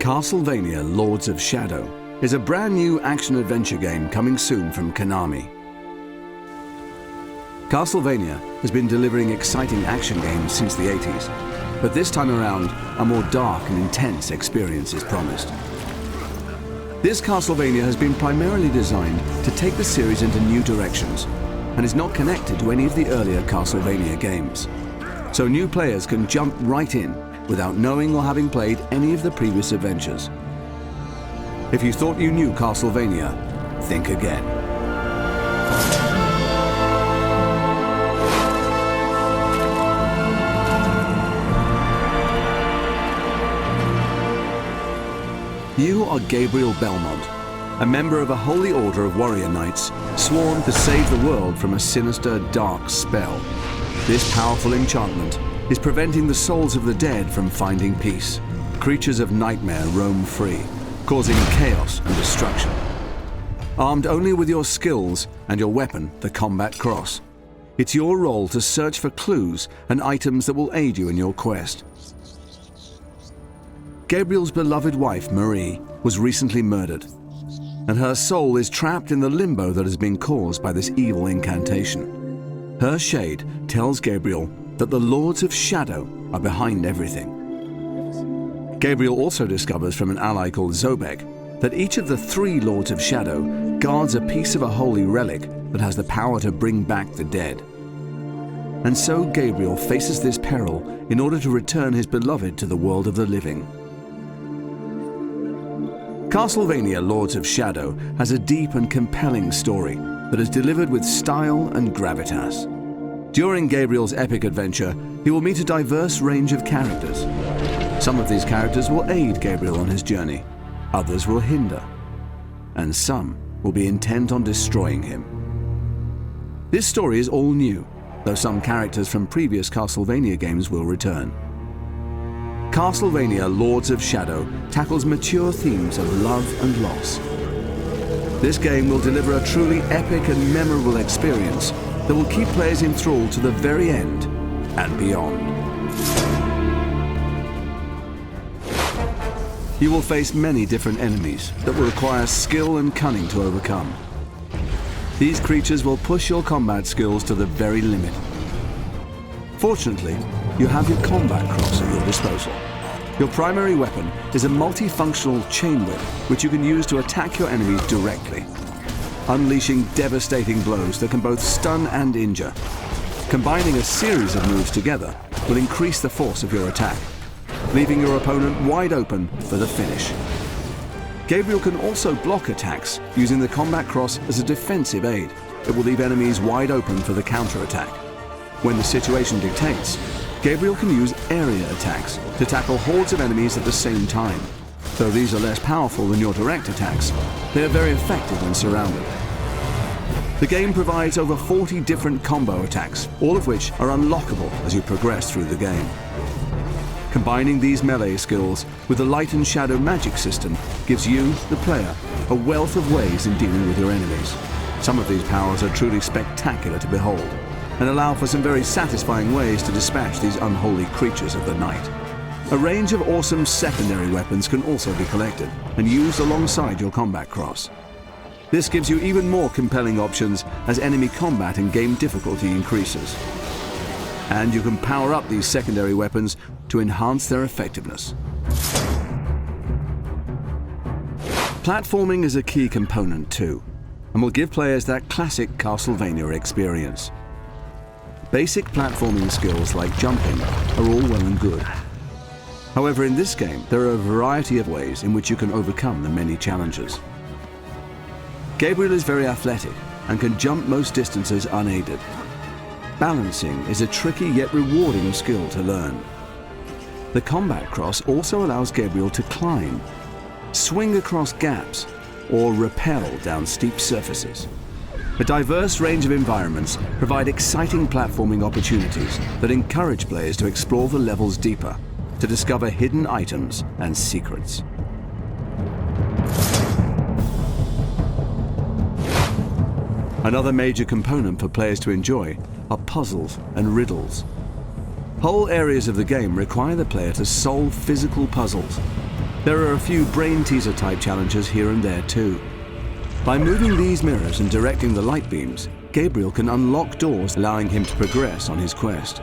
Castlevania Lords of Shadow is a brand new action-adventure game coming soon from Konami. Castlevania has been delivering exciting action games since the 80s, but this time around, a more dark and intense experience is promised. This Castlevania has been primarily designed to take the series into new directions and is not connected to any of the earlier Castlevania games. So new players can jump right in without knowing or having played any of the previous adventures. If you thought you knew Castlevania, think again. You are Gabriel Belmont, a member of a holy order of warrior knights sworn to save the world from a sinister, dark spell. This powerful enchantment is preventing the souls of the dead from finding peace. Creatures of nightmare roam free, causing chaos and destruction. Armed only with your skills and your weapon, the combat cross, it's your role to search for clues and items that will aid you in your quest. Gabriel's beloved wife, Marie, was recently murdered, and her soul is trapped in the limbo that has been caused by this evil incantation. Her shade tells Gabriel that the Lords of Shadow are behind everything. Gabriel also discovers from an ally called Zobek that each of the 3 Lords of Shadow guards a piece of a holy relic that has the power to bring back the dead. And so Gabriel faces this peril in order to return his beloved to the world of the living. Castlevania Lords of Shadow has a deep and compelling story that is delivered with style and gravitas. During Gabriel's epic adventure, he will meet a diverse range of characters. Some of these characters will aid Gabriel on his journey, others will hinder, and some will be intent on destroying him. This story is all new, though some characters from previous Castlevania games will return. Castlevania Lords of Shadow tackles mature themes of love and loss. This game will deliver a truly epic and memorable experience that will keep players enthralled to the very end and beyond. You will face many different enemies that will require skill and cunning to overcome. These creatures will push your combat skills to the very limit. Fortunately, you have your combat cross at your disposal. Your primary weapon is a multifunctional chain whip, which you can use to attack your enemies directly, unleashing devastating blows that can both stun and injure. Combining a series of moves together will increase the force of your attack, leaving your opponent wide open for the finish. Gabriel can also block attacks using the combat cross as a defensive aid. It will leave enemies wide open for the counterattack. When the situation dictates, Gabriel can use area attacks to tackle hordes of enemies at the same time. Though these are less powerful than your direct attacks, they are very effective when surrounded. The game provides over 40 different combo attacks, all of which are unlockable as you progress through the game. Combining these melee skills with the light and shadow magic system gives you, the player, a wealth of ways in dealing with your enemies. Some of these powers are truly spectacular to behold, and allow for some very satisfying ways to dispatch these unholy creatures of the night. A range of awesome secondary weapons can also be collected and used alongside your combat cross. This gives you even more compelling options as enemy combat and game difficulty increases. And you can power up these secondary weapons to enhance their effectiveness. Platforming is a key component too, and will give players that classic Castlevania experience. Basic platforming skills like jumping are all well and good. However, in this game, there are a variety of ways in which you can overcome the many challenges. Gabriel is very athletic and can jump most distances unaided. Balancing is a tricky yet rewarding skill to learn. The combat cross also allows Gabriel to climb, swing across gaps, or rappel down steep surfaces. A diverse range of environments provide exciting platforming opportunities that encourage players to explore the levels deeper, to discover hidden items and secrets. Another major component for players to enjoy are puzzles and riddles. Whole areas of the game require the player to solve physical puzzles. There are a few brain teaser type challenges here and there too. By moving these mirrors and directing the light beams, Gabriel can unlock doors allowing him to progress on his quest.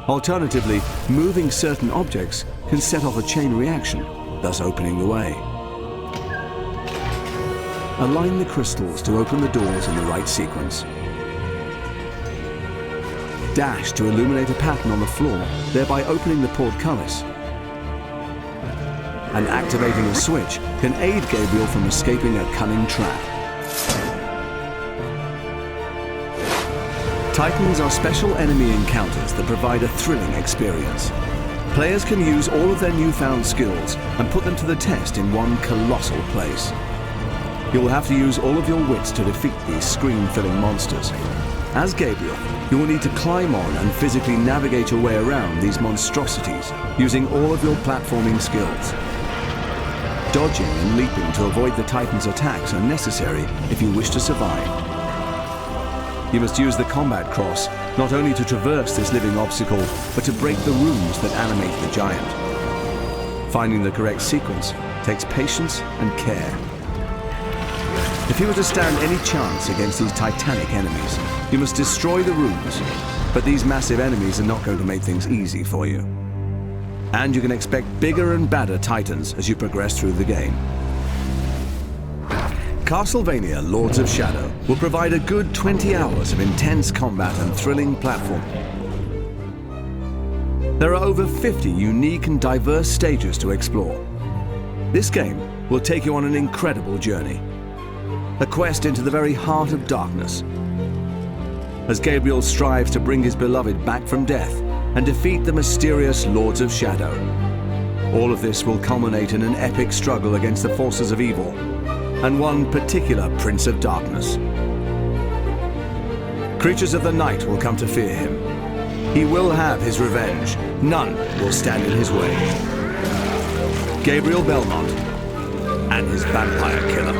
Alternatively, moving certain objects can set off a chain reaction, thus opening the way. Align the crystals to open the doors in the right sequence. Dash to illuminate a pattern on the floor, thereby opening the portcullis. And activating a switch can aid Gabriel from escaping a cunning trap. Titans are special enemy encounters that provide a thrilling experience. Players can use all of their newfound skills and put them to the test in one colossal place. You will have to use all of your wits to defeat these screen-filling monsters. As Gabriel, you will need to climb on and physically navigate your way around these monstrosities using all of your platforming skills. Dodging and leaping to avoid the Titan's attacks are necessary if you wish to survive. You must use the combat cross not only to traverse this living obstacle, but to break the runes that animate the giant. Finding the correct sequence takes patience and care. If you were to stand any chance against these titanic enemies, you must destroy the runes, but these massive enemies are not going to make things easy for you. And you can expect bigger and badder Titans as you progress through the game. Castlevania Lords of Shadow will provide a good 20 hours of intense combat and thrilling platforming. There are over 50 unique and diverse stages to explore. This game will take you on an incredible journey. A quest into the very heart of darkness, as Gabriel strives to bring his beloved back from death and defeat the mysterious Lords of Shadow. All of this will culminate in an epic struggle against the forces of evil, and one particular Prince of Darkness. Creatures of the night will come to fear him. He will have his revenge. None will stand in his way. Gabriel Belmont and his vampire killer.